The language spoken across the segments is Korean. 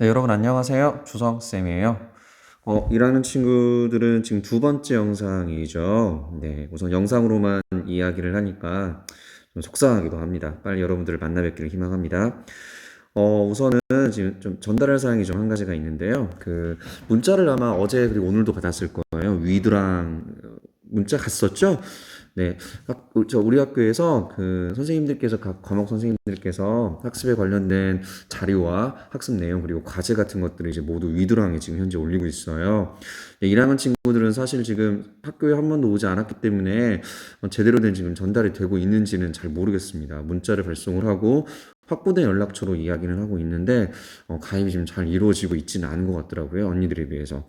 네, 여러분 안녕하세요. 주성쌤이에요. 일하는 친구들은 지금 두 번째 영상이죠. 네, 우선 영상으로만 이야기를 하니까 좀 속상하기도 합니다. 빨리 여러분들을 만나 뵙기를 희망합니다. 우선은 지금 좀 전달할 사항이 좀 한 가지가 있는데요. 문자를 아마 어제 그리고 오늘도 받았을 거예요. 위드랑 문자 갔었죠? 네, 우리 학교에서 선생님들께서 각 과목 선생님들께서 학습에 관련된 자료와 학습 내용 그리고 과제 같은 것들을 이제 모두 위드랑에 지금 현재 올리고 있어요. 네, 1학년 친구들은 사실 지금 학교에 한 번도 오지 않았기 때문에 제대로 된 지금 전달이 되고 있는지는 잘 모르겠습니다. 문자를 발송을 하고 확보된 연락처로 이야기를 하고 있는데 가입이 지금 잘 이루어지고 있지는 않은 것 같더라고요. 언니들에 비해서.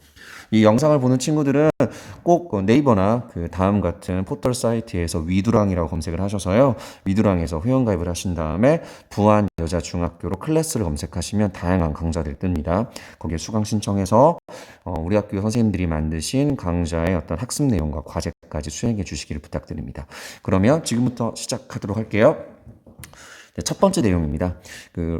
이 영상을 보는 친구들은 꼭 네이버나 다음 같은 포털 사이트에서 위두랑이라고 검색을 하셔서요. 위두랑에서 회원가입을 하신 다음에 부안 여자중학교로 클래스를 검색하시면 다양한 강좌들 뜹니다. 거기에 수강 신청해서 우리 학교 선생님들이 만드신 강좌의 어떤 학습 내용과 과제까지 수행해 주시기를 부탁드립니다. 그러면 지금부터 시작하도록 할게요. 네, 첫 번째 내용입니다.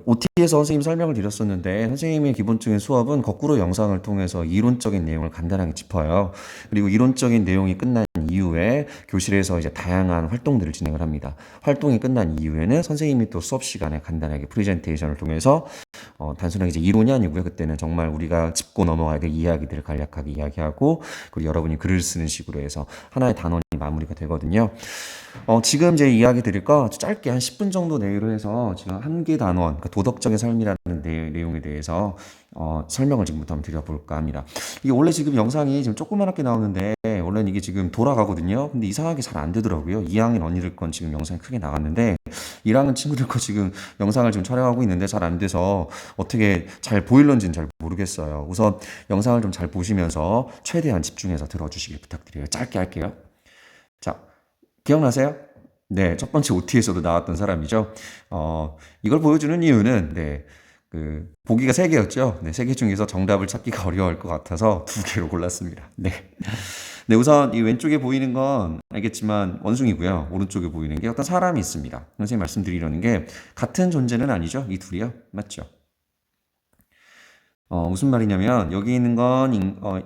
OT에서 선생님 설명을 드렸었는데 선생님의 기본적인 수업은 거꾸로 영상을 통해서 이론적인 내용을 간단하게 짚어요. 그리고 이론적인 내용이 끝난 이후에 교실에서 이제 다양한 활동들을 진행을 합니다. 활동이 끝난 이후에는 선생님이 또 수업 시간에 간단하게 프레젠테이션을 통해서 단순하게 이제 이론이 아니고요. 그때는 정말 우리가 짚고 넘어가야 될 이야기들을 간략하게 이야기하고 그리고 여러분이 글을 쓰는 식으로 해서 하나의 단원이 마무리가 되거든요. 지금 제 이야기 드릴 거 짧게 한 10분 정도 내로 해서 지금 한 개 단원, 그러니까 도덕적인 삶이라는 내용에 대해서 설명을 지금부터 한번 드려볼까 합니다. 이게 원래 지금 영상이 지금 조그맣게 나오는데 원래는 이게 지금 돌아가거든요. 근데 이상하게 잘 안 되더라고요. 2학년 언니들 건 지금 영상이 크게 나갔는데 1학년 친구들 거 지금 영상을 지금 촬영하고 있는데 잘 안 돼서 어떻게 잘 보일런지는 잘 모르겠어요. 우선 영상을 좀 잘 보시면서 최대한 집중해서 들어주시길 부탁드려요. 짧게 할게요. 자, 기억나세요? 네, 첫 번째 OT에서도 나왔던 사람이죠. 이걸 보여주는 이유는, 네, 보기가 세 개였죠. 네, 세 개 중에서 정답을 찾기가 어려울 것 같아서 두 개로 골랐습니다. 네. 네, 우선 이 왼쪽에 보이는 건 알겠지만 원숭이고요. 오른쪽에 보이는 게 어떤 사람이 있습니다. 선생님 말씀드리려는 게 같은 존재는 아니죠. 이 둘이요. 맞죠? 무슨 말이냐면 여기 있는 건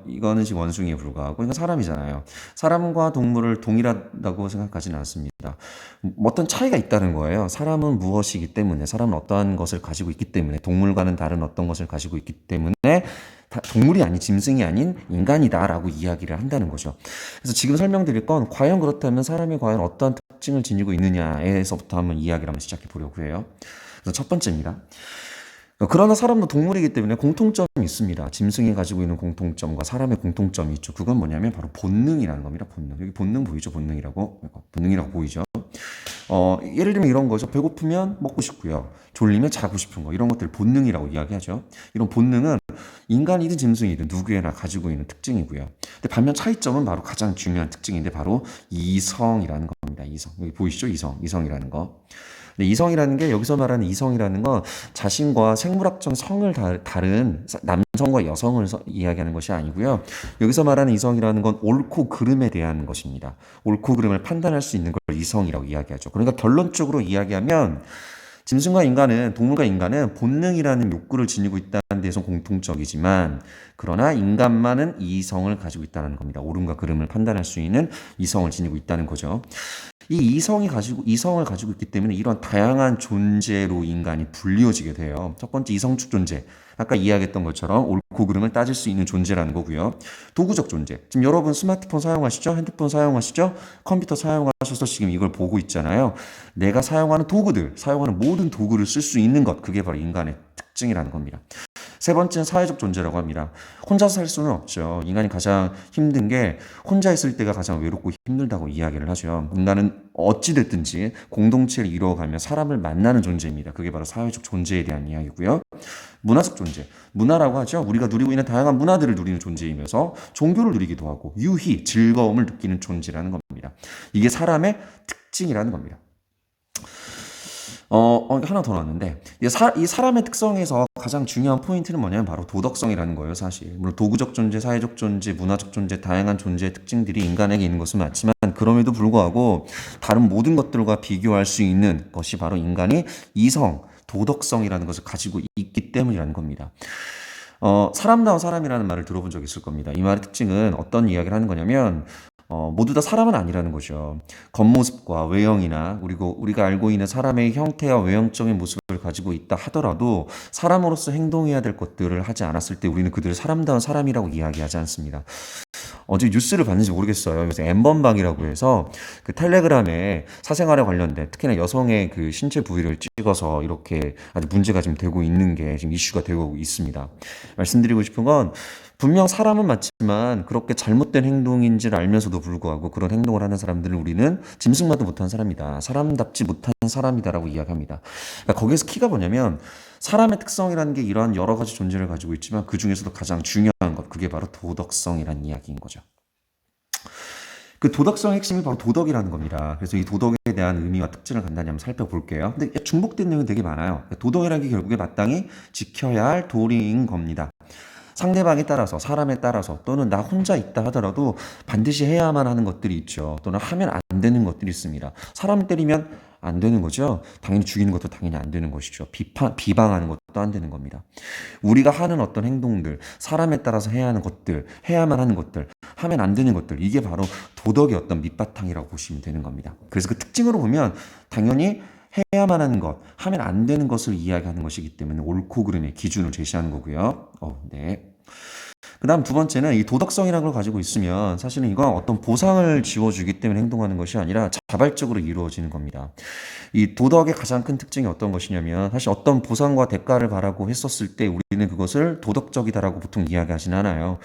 이거는 지금 원숭이에 불과하고 이건 사람이잖아요. 사람과 동물을 동일하다고 생각하지는 않습니다. 어떤 차이가 있다는 거예요. 사람은 무엇이기 때문에 사람은 어떠한 것을 가지고 있기 때문에 동물과는 다른 어떤 것을 가지고 있기 때문에 동물이 아닌 짐승이 아닌 인간이다라고 이야기를 한다는 거죠. 그래서 지금 설명드릴 건 과연 그렇다면 사람이 과연 어떠한 특징을 지니고 있느냐에서부터 한번 이야기를 한번 시작해 보려고 해요. 그래서 첫 번째입니다. 그러나 사람도 동물이기 때문에 공통점이 있습니다. 짐승이 가지고 있는 공통점과 사람의 공통점이 있죠. 그건 뭐냐면 바로 본능이라는 겁니다. 본능. 여기 본능 보이죠? 본능이라고. 본능이라고 보이죠? 예를 들면 이런 거죠. 배고프면 먹고 싶고요. 졸리면 자고 싶은 거. 이런 것들 본능이라고 이야기하죠. 이런 본능은 인간이든 짐승이든 누구에나 가지고 있는 특징이고요. 근데 반면 차이점은 바로 가장 중요한 특징인데 바로 이성이라는 겁니다. 이성. 여기 보이시죠? 이성이라는 거. 근데 이성이라는 게 여기서 말하는 이성이라는 건 자신과 생물학적 성을 다른 남성과 여성을 이야기하는 것이 아니고요. 여기서 말하는 이성이라는 건 옳고 그름에 대한 것입니다. 옳고 그름을 판단할 수 있는 걸 이성이라고 이야기하죠. 그러니까 결론적으로 이야기하면 짐승과 인간은 동물과 인간은 본능이라는 욕구를 지니고 있다는 데서 공통적이지만 그러나 인간만은 이성을 가지고 있다는 겁니다. 옳음과 그름을 판단할 수 있는 이성을 지니고 있다는 거죠. 이 이성을 가지고 있기 때문에 이런 다양한 존재로 인간이 불리워지게 돼요. 첫 번째 이성적 존재. 아까 이야기했던 것처럼 옳고 그름을 따질 수 있는 존재라는 거고요. 도구적 존재. 지금 여러분 스마트폰 사용하시죠? 핸드폰 사용하시죠? 컴퓨터 사용하셔서 지금 이걸 보고 있잖아요. 내가 사용하는 도구들, 사용하는 모든 도구를 쓸 수 있는 것. 그게 바로 인간의 특징이라는 겁니다. 세 번째는 사회적 존재라고 합니다. 혼자서 살 수는 없죠. 인간이 가장 힘든 게 혼자 있을 때가 가장 외롭고 힘들다고 이야기를 하죠. 인간은 어찌됐든지 공동체를 이루어가며 사람을 만나는 존재입니다. 그게 바로 사회적 존재에 대한 이야기고요. 문화적 존재. 문화라고 하죠. 우리가 누리고 있는 다양한 문화들을 누리는 존재이면서 종교를 누리기도 하고 유희, 즐거움을 느끼는 존재라는 겁니다. 이게 사람의 특징이라는 겁니다. 하나 더 나왔는데, 이 사람의 특성에서 가장 중요한 포인트는 뭐냐면 바로 도덕성이라는 거예요, 사실. 물론 도구적 존재, 사회적 존재, 문화적 존재, 다양한 존재의 특징들이 인간에게 있는 것은 맞지만, 그럼에도 불구하고 다른 모든 것들과 비교할 수 있는 것이 바로 인간이 이성, 도덕성이라는 것을 가지고 있기 때문이라는 겁니다. 사람다운 사람이라는 말을 들어본 적 있을 겁니다. 이 말의 특징은 어떤 이야기를 하는 거냐면 모두 다 사람은 아니라는 거죠. 겉모습과 외형이나 그리고 우리가 알고 있는 사람의 형태와 외형적인 모습을 가지고 있다 하더라도 사람으로서 행동해야 될 것들을 하지 않았을 때 우리는 그들을 사람다운 사람이라고 이야기하지 않습니다. 어제 뉴스를 봤는지 모르겠어요. 그래서 N번방이라고 해서 그 텔레그램에 사생활에 관련된 특히나 여성의 그 신체 부위를 찍어서 이렇게 아주 문제가 지금 되고 있는 게 지금 이슈가 되고 있습니다. 말씀드리고 싶은 건 분명 사람은 맞지만 그렇게 잘못된 행동인지를 알면서도 불구하고 그런 행동을 하는 사람들은 우리는 짐승만도 못한 사람이다. 사람답지 못한 사람이다라고 이야기합니다. 그러니까 거기에서 키가 뭐냐면 사람의 특성이라는 게 이러한 여러 가지 존재를 가지고 있지만 그 중에서도 가장 중요한 것, 그게 바로 도덕성이라는 이야기인 거죠. 그 도덕성의 핵심이 바로 도덕이라는 겁니다. 그래서 이 도덕에 대한 의미와 특징을 간단히 한번 살펴볼게요. 근데 중복된 내용이 되게 많아요. 도덕이라는 게 결국에 마땅히 지켜야 할 도리인 겁니다. 상대방에 따라서, 사람에 따라서, 또는 나 혼자 있다 하더라도 반드시 해야만 하는 것들이 있죠. 또는 하면 안 되는 것들이 있습니다. 사람 때리면 안 되는 거죠. 당연히 죽이는 것도 당연히 안 되는 것이죠. 비방하는 것도 안 되는 겁니다. 우리가 하는 어떤 행동들, 사람에 따라서 해야 하는 것들, 해야만 하는 것들, 하면 안 되는 것들, 이게 바로 도덕의 어떤 밑바탕이라고 보시면 되는 겁니다. 그래서 그 특징으로 보면 당연히 해야만 하는 것, 하면 안 되는 것을 이야기하는 것이기 때문에 옳고 그름의 기준을 제시하는 거고요. 네. 그 다음 두 번째는 이 도덕성이라는 걸 가지고 있으면 사실은 이건 어떤 보상을 지어주기 때문에 행동하는 것이 아니라 자발적으로 이루어지는 겁니다. 이 도덕의 가장 큰 특징이 어떤 것이냐면 사실 어떤 보상과 대가를 바라고 했었을 때 우리는 그것을 도덕적이다라고 보통 이야기하진 않아요.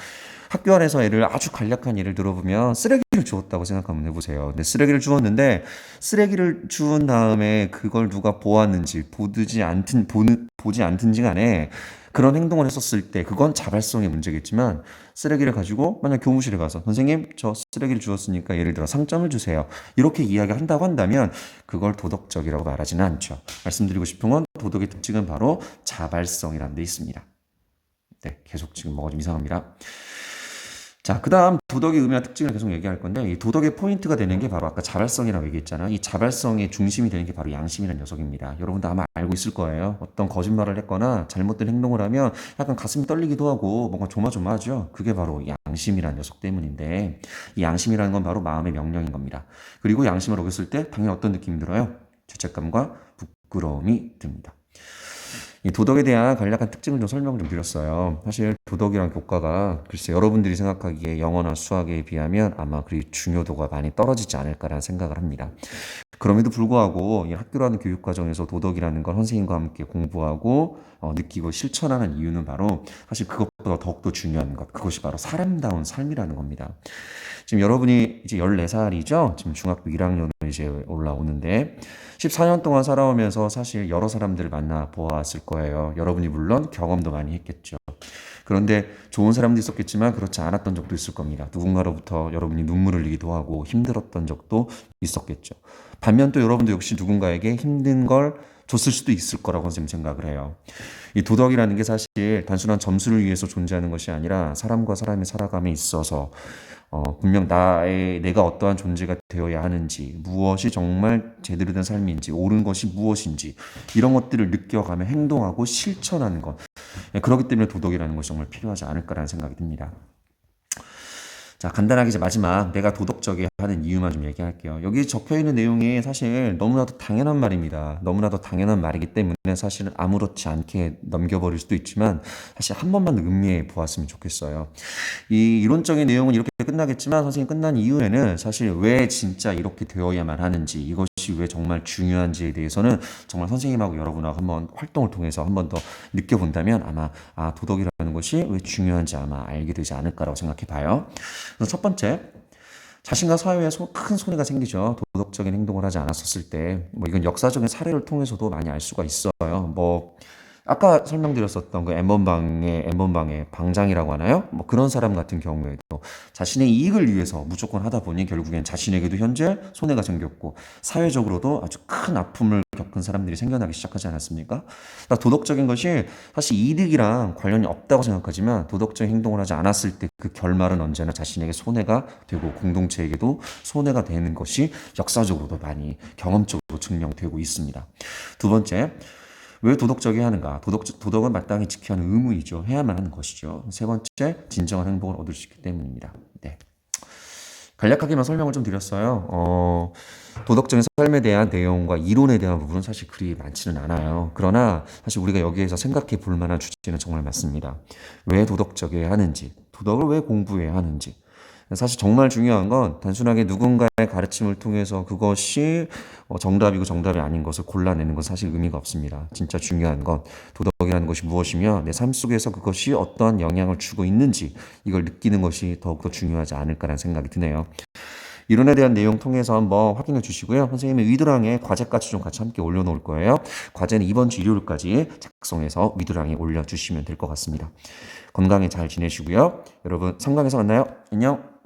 학교 안에서 아주 간략한 예를 들어보면 쓰레기를 주었다고 생각 한번 해보세요. 근데 쓰레기를 주었는데 쓰레기를 주운 다음에 그걸 누가 보았는지 보지 않든지 간에 그런 행동을 했었을 때 그건 자발성의 문제겠지만 쓰레기를 가지고 만약 교무실에 가서 선생님 저 쓰레기를 주웠으니까 예를 들어 상점을 주세요. 이렇게 이야기한다고 한다면 그걸 도덕적이라고 말하지는 않죠. 말씀드리고 싶은 건 도덕의 특징은 바로 자발성이라는 데 있습니다. 네, 계속 지금 뭐가 좀 이상합니다. 자, 그 다음 도덕의 의미와 특징을 계속 얘기할 건데 이 도덕의 포인트가 되는 게 바로 아까 자발성이라고 얘기했잖아요. 이 자발성의 중심이 되는 게 바로 양심이라는 녀석입니다. 여러분도 아마 알고 있을 거예요. 어떤 거짓말을 했거나 잘못된 행동을 하면 약간 가슴이 떨리기도 하고 뭔가 조마조마하죠. 그게 바로 양심이라는 녀석 때문인데 이 양심이라는 건 바로 마음의 명령인 겁니다. 그리고 양심을 어겼을 때 당연히 어떤 느낌이 들어요? 죄책감과 부끄러움이 듭니다. 이 도덕에 대한 간략한 특징을 좀 설명을 좀 드렸어요. 사실 도덕이란 교과가 글쎄 여러분들이 생각하기에 영어나 수학에 비하면 아마 그 중요도가 많이 떨어지지 않을까라는 생각을 합니다. 그럼에도 불구하고 이 학교라는 교육 과정에서 도덕이라는 걸 선생님과 함께 공부하고 느끼고 실천하는 이유는 바로 사실 그것보다 더욱더 중요한 것, 그것이 바로 사람다운 삶이라는 겁니다. 지금 여러분이 이제 14살이죠? 지금 중학교 1학년으로 이제 올라오는데 14년 동안 살아오면서 사실 여러 사람들을 만나 보았을 거예요. 여러분이 물론 경험도 많이 했겠죠. 그런데 좋은 사람도 있었겠지만 그렇지 않았던 적도 있을 겁니다. 누군가로부터 여러분이 눈물을 흘리기도 하고 힘들었던 적도 있었겠죠. 반면 또 여러분도 역시 누군가에게 힘든 걸 줬을 수도 있을 거라고 선생님 생각을 해요. 이 도덕이라는 게 사실 단순한 점수를 위해서 존재하는 것이 아니라 사람과 사람이 살아감에 있어서 분명 내가 어떠한 존재가 되어야 하는지, 무엇이 정말 제대로 된 삶인지, 옳은 것이 무엇인지, 이런 것들을 느껴가며 행동하고 실천하는 것. 그렇기 때문에 도덕이라는 것이 정말 필요하지 않을까라는 생각이 듭니다. 자, 간단하게 이제 마지막 내가 도덕적이어야 하는 이유만 좀 얘기할게요. 여기 적혀있는 내용이 사실 너무나도 당연한 말입니다. 너무나도 당연한 말이기 때문에 사실은 아무렇지 않게 넘겨버릴 수도 있지만 사실 한 번만 음미해 보았으면 좋겠어요. 이 이론적인 내용은 이렇게 끝나겠지만 선생님 끝난 이후에는 사실 왜 진짜 이렇게 되어야만 하는지 이것이 왜 정말 중요한지에 대해서는 정말 선생님하고 여러분하고 한번 활동을 통해서 한 번 더 느껴본다면 아마 도덕이라는 것이 왜 중요한지 아마 알게 되지 않을까라고 생각해 봐요. 그래서 첫 번째, 자신과 사회에 큰 손해가 생기죠. 도덕적인 행동을 하지 않았었을 때. 이건 역사적인 사례를 통해서도 많이 알 수가 있어요. 아까 설명드렸었던 그 N번방의 방장이라고 하나요? 그런 사람 같은 경우에도 자신의 이익을 위해서 무조건 하다 보니 결국엔 자신에게도 현재 손해가 생겼고 사회적으로도 아주 큰 아픔을 겪은 사람들이 생겨나기 시작하지 않았습니까? 그러니까 도덕적인 것이 사실 이득이랑 관련이 없다고 생각하지만 도덕적인 행동을 하지 않았을 때 그 결말은 언제나 자신에게 손해가 되고 공동체에게도 손해가 되는 것이 역사적으로도 많이 경험적으로 증명되고 있습니다. 두 번째, 왜 도덕적이어야 하는가? 도덕은 마땅히 지켜야 하는 의무이죠. 해야만 하는 것이죠. 세 번째, 진정한 행복을 얻을 수 있기 때문입니다. 네. 간략하게만 설명을 좀 드렸어요. 도덕적인 삶에 대한 내용과 이론에 대한 부분은 사실 그리 많지는 않아요. 그러나 사실 우리가 여기에서 생각해 볼 만한 주제는 정말 많습니다. 왜 도덕적이어야 하는지, 도덕을 왜 공부해야 하는지. 사실 정말 중요한 건 단순하게 누군가의 가르침을 통해서 그것이 정답이고 정답이 아닌 것을 골라내는 건 사실 의미가 없습니다. 진짜 중요한 건 도덕이라는 것이 무엇이며 내 삶 속에서 그것이 어떠한 영향을 주고 있는지 이걸 느끼는 것이 더욱더 중요하지 않을까라는 생각이 드네요. 이론에 대한 내용 통해서 한번 확인해 주시고요. 선생님의 위드랑에 과제까지 좀 같이 함께 올려놓을 거예요. 과제는 이번 주 일요일까지 작성해서 위드랑에 올려주시면 될 것 같습니다. 건강히 잘 지내시고요. 여러분 3강에서 만나요. 안녕.